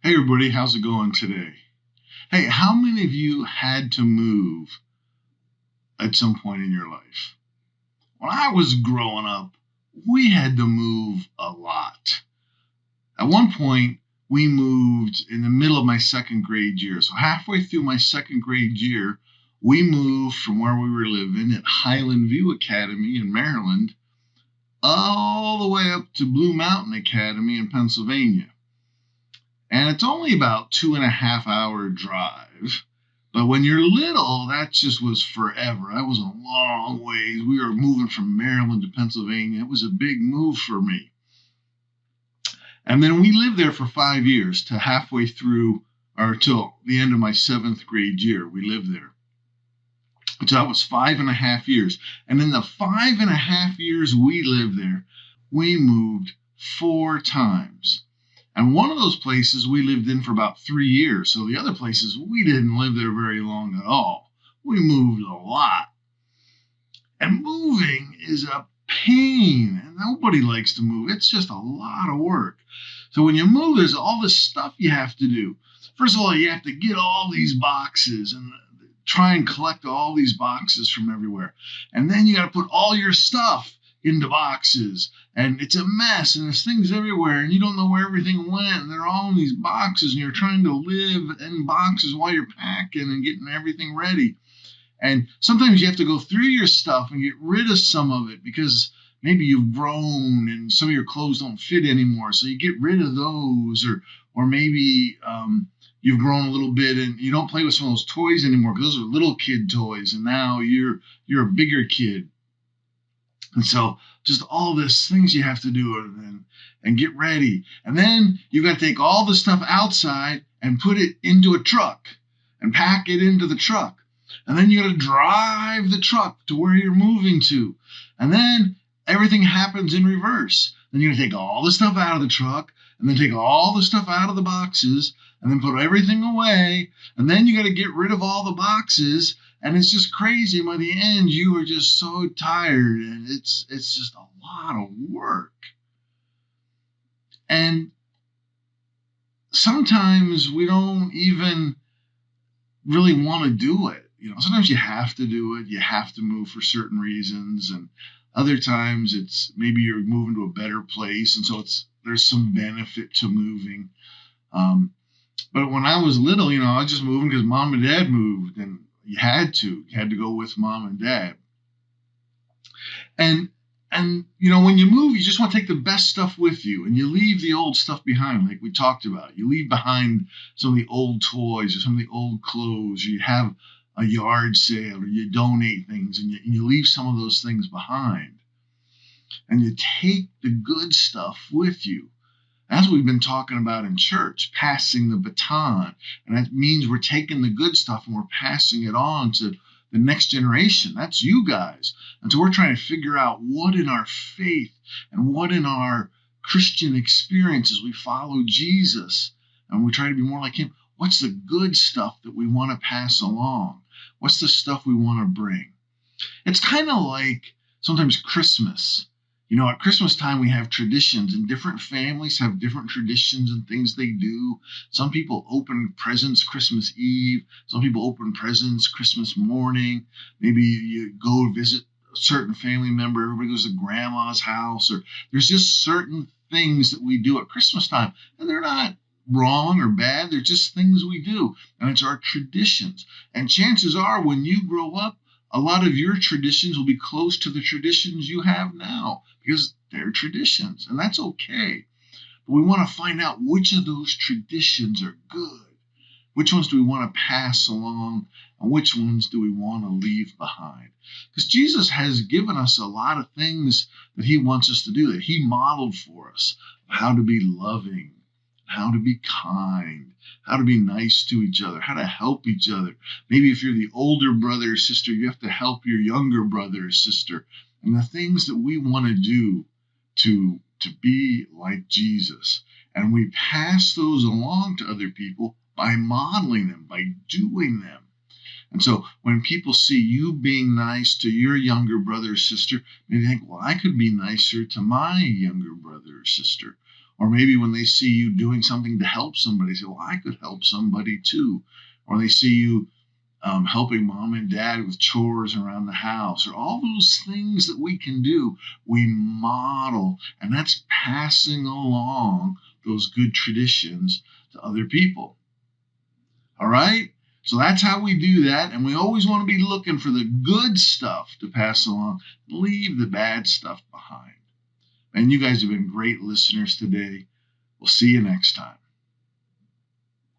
Hey everybody, how's it going today? Hey, how many of you had to move at some point in your life? When I was growing up, we had to move a lot. At one point, we moved in the middle of my second grade year. So halfway through my second grade year, we moved from where we were living at Highland View Academy in Maryland all the way up to Blue Mountain Academy in Pennsylvania. And it's only about 2.5 hour drive. But when you're little, that just was forever. That was a long ways. We were moving from Maryland to Pennsylvania. It was a big move for me. And then we lived there for 5 years to halfway through, or till the end of my 7th grade year. We lived there. So that was 5.5 years. And in the 5.5 years we lived there, we moved 4 times. And one of those places we lived in for about 3 years. So the other places, we didn't live there very long at all. We moved a lot. And moving is a pain. And nobody likes to move. It's just a lot of work. So when you move, there's all this stuff you have to do. First of all, you have to get all these boxes and try and collect all these boxes from everywhere. And then you got to put all your stuff into boxes, and it's a mess, and there's things everywhere, and you don't know where everything went, and they're all in these boxes, and you're trying to live in boxes while you're packing and getting everything ready. And sometimes you have to go through your stuff and get rid of some of it because maybe you've grown and some of your clothes don't fit anymore, so you get rid of those, or maybe you've grown a little bit and you don't play with some of those toys anymore because those are little kid toys, and now you're a bigger kid. And so just all these things you have to do and get ready. And then you've got to take all the stuff outside and put it into a truck and pack it into the truck. And then you got to drive the truck to where you're moving to. And then everything happens in reverse. Then you're going to take all the stuff out of the truck and then take all the stuff out of the boxes and then put everything away. And then you got to get rid of all the boxes. And it's just crazy. By the end, you are just so tired, and it's just a lot of work. And sometimes we don't even really want to do it. Sometimes you have to do it. You have to move for certain reasons, and other times it's maybe you're moving to a better place, and so there's some benefit to moving. But when I was little, I was just moving because mom and dad moved, and you had to go with mom and dad. And when you move, you just want to take the best stuff with you, and you leave the old stuff behind, like we talked about. You leave behind some of the old toys or some of the old clothes, or you have a yard sale, or you donate things, and you leave some of those things behind. And you take the good stuff with you. That's what we've been talking about in church, passing the baton. And that means we're taking the good stuff and we're passing it on to the next generation. That's you guys. And so we're trying to figure out what in our faith and what in our Christian experiences we follow Jesus and we try to be more like him. What's the good stuff that we want to pass along? What's the stuff we want to bring? It's kind of like sometimes Christmas. At Christmas time, we have traditions, and different families have different traditions and things they do. Some people open presents Christmas Eve. Some people open presents Christmas morning. Maybe you go visit a certain family member. Everybody goes to grandma's house, or there's just certain things that we do at Christmas time. And they're not wrong or bad. They're just things we do. And it's our traditions. And chances are when you grow up, a lot of your traditions will be close to the traditions you have now because they're traditions, and that's okay. But we want to find out which of those traditions are good. Which ones do we want to pass along, and which ones do we want to leave behind? Because Jesus has given us a lot of things that he wants us to do, that he modeled for us, how to be loving, how to be kind, how to be nice to each other, how to help each other. Maybe if you're the older brother or sister, you have to help your younger brother or sister. And the things that we want to do to be like Jesus. And we pass those along to other people by modeling them, by doing them. And so when people see you being nice to your younger brother or sister, maybe they think, well, I could be nicer to my younger brother or sister. Or maybe when they see you doing something to help somebody, say, well, I could help somebody too. Or they see you helping mom and dad with chores around the house, or all those things that we can do, we model, and that's passing along those good traditions to other people. All right? So that's how we do that, and we always want to be looking for the good stuff to pass along. Leave the bad stuff behind. And you guys have been great listeners today. We'll see you next time.